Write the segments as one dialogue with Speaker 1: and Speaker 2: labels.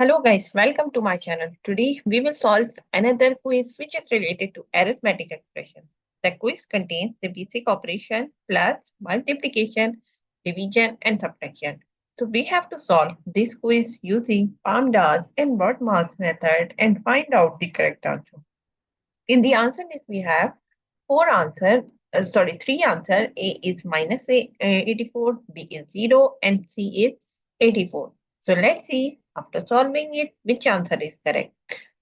Speaker 1: Hello guys, welcome to my channel. Today we will solve another quiz which is related to arithmetic expression. The quiz contains the basic operation plus multiplication, division and subtraction. So we have to solve this quiz using PAMDAS and word mass method and find out the correct answer. In the answer list we have three answer. A is minus 84, B is 0 and C is 84. So let's see after solving it which answer is correct.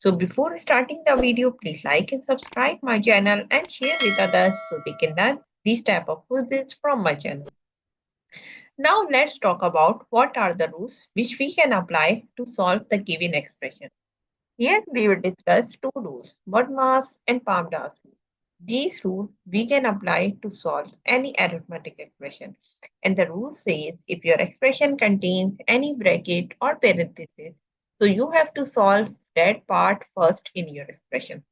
Speaker 1: So before starting the video, please like and subscribe my channel and share with others so they can learn these type of quizzes from my channel. Now let's talk about what are the rules which we can apply to solve the given expression. Here we will discuss two rules, word mass and PAMDAS. These rules we can apply to solve any arithmetic expression. And the rule says if your expression contains any bracket or parenthesis, so you have to solve that part first in your expression.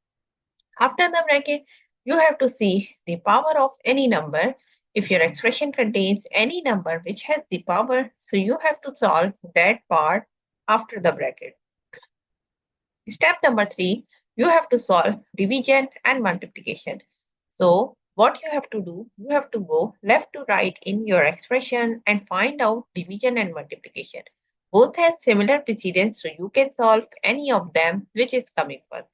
Speaker 1: After the bracket, you have to see the power of any number. If your expression contains any number which has the power, so you have to solve that part after the bracket. Step number 3, you have to solve division and multiplication. So what you have to do, you have to go left to right in your expression and find out division and multiplication. Both have similar precedence, so you can solve any of them which is coming first.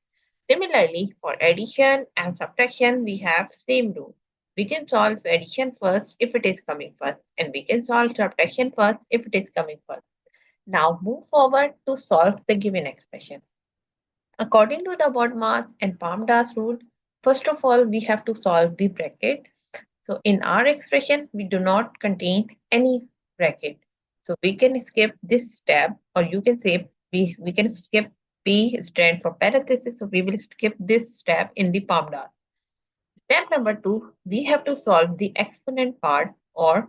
Speaker 1: Similarly, for addition and subtraction, we have same rule. We can solve addition first if it is coming first, and we can solve subtraction first if it is coming first. Now move forward to solve the given expression. According to the word mass and PAMDAS rule, first of all, we have to solve the bracket. So in our expression, we do not contain any bracket. So we can skip this step, or you can say we can skip P stand for parenthesis. So we will skip this step in the PAMDAS. Step number 2, we have to solve the exponent part or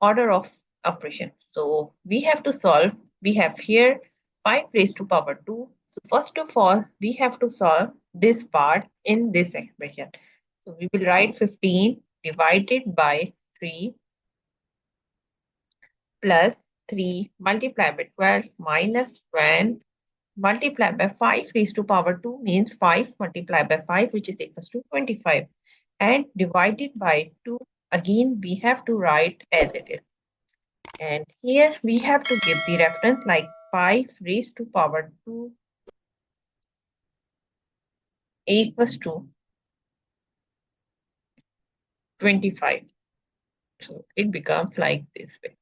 Speaker 1: order of operation. So we have to solve, we have here 5 raised to power 2. So first of all, we have to solve this part in this expression. So we will write 15 divided by 3 plus 3 multiplied by 12 minus 1 multiplied by 5 raised to power 2 means 5 multiplied by 5 which is equals to 25 and divided by 2 again we have to write as it is. And here we have to give the reference like 5 raised to power 2 equals to 25. So it becomes like this way,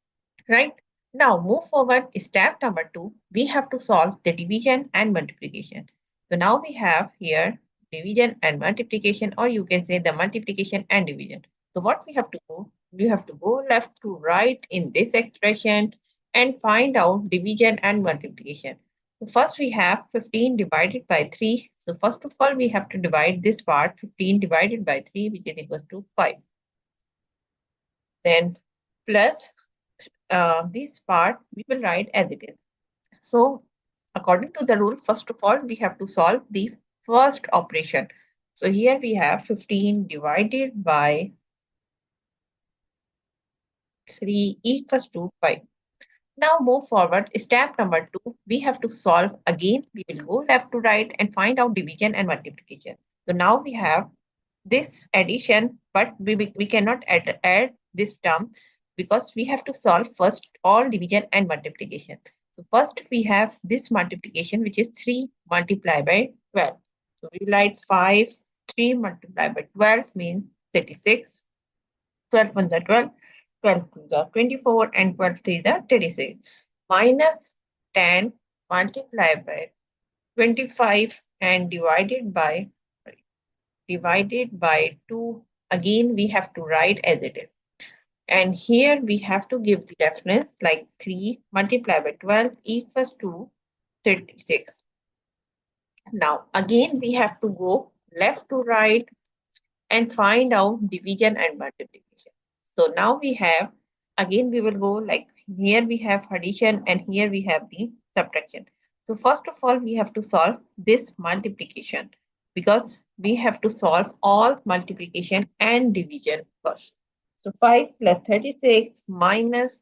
Speaker 1: right? Now move forward. Step number 2, we have to solve the division and multiplication. So now we have here division and multiplication, or you can say the multiplication and division. So what we have to do, we have to go left to right in this expression and find out division and multiplication. So first we have 15 divided by 3. So first of all, we have to divide this part 15 divided by 3, which is equal to 5. Then plus this part we will write as it is. So according to the rule, first of all, we have to solve the first operation. So here we have 15 divided by 3 equals to 5. Now move forward. Step number 2, we have to solve again. We will go left to right and find out division and multiplication. So now we have this addition, but we cannot add this term because we have to solve first all division and multiplication. So first we have this multiplication, which is 3 multiplied by 12. So we write 5, 3 multiplied by 12 means 36. 12 1 the 12, 12 2 the 24, and 12 3 the 36. Minus 10 multiplied by 25 and divided by 2. Again, we have to write as it is. And here we have to give the reference like 3 multiplied by 12 equals to 36. Now, again, we have to go left to right and find out division and multiplication. So now we have, again, we will go like here we have addition and here we have the subtraction. So first of all, we have to solve this multiplication because we have to solve all multiplication and division first. So 5 plus 36 minus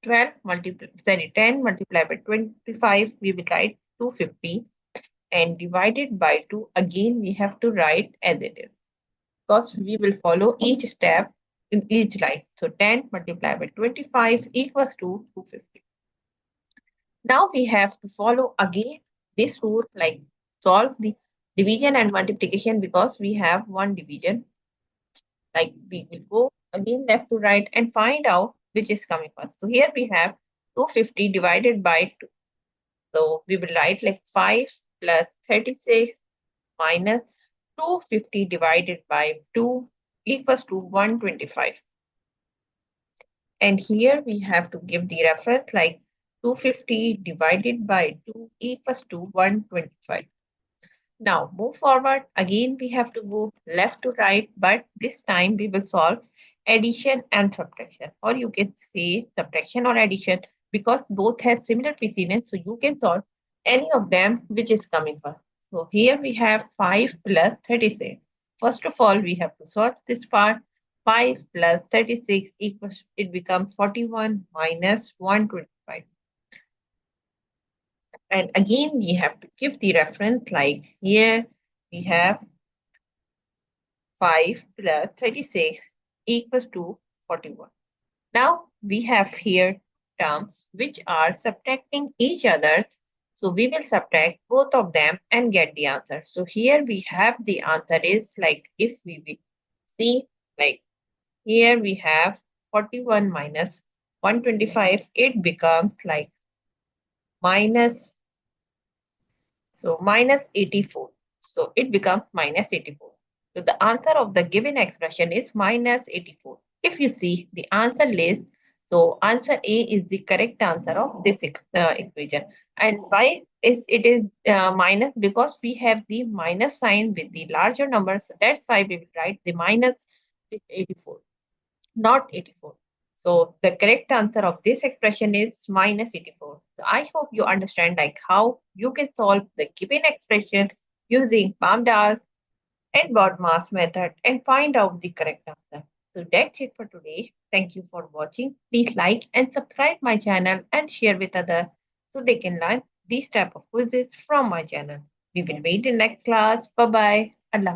Speaker 1: 10 multiplied by 25, we will write 250 and divided by 2. Again, we have to write as it is because we will follow each step in each line. So 10 multiplied by 25 equals to 250. Now we have to follow again this rule like solve the division and multiplication because we have one division. Like we will go again left to right and find out which is coming first. So here we have 250 divided by 2. So we will write like 5 plus 36 minus 250 divided by 2 equals to 125. And here we have to give the reference like 250 divided by 2 equals to 125. Now move forward. Again, we have to go left to right, but this time we will solve addition and subtraction, or you can say subtraction or addition because both have similar precedence. So you can solve any of them which is coming first. So here we have 5 plus 36. First of all, we have to solve this part. 5 plus 36 equals, it becomes 41 minus 125. And again, we have to give the reference like here we have 5 plus 36 equals to 41. Now we have here terms which are subtracting each other. So we will subtract both of them and get the answer. So here we have the answer is like if we will see like here we have 41 minus 125, it becomes like minus So minus 84. So it becomes minus 84. So the answer of the given expression is minus 84. If you see the answer list, so answer A is the correct answer of this equation. And why is it is minus? Because we have the minus sign with the larger number. So that's why we will write the minus 84, not 84. So the correct answer of this expression is minus 84. So I hope you understand like how you can solve the given expression using PAMDAS and BODMAS method and find out the correct answer. So that's it for today. Thank you for watching. Please like and subscribe my channel and share with others so they can learn these type of quizzes from my channel. We will meet in next class. Bye bye. Allah.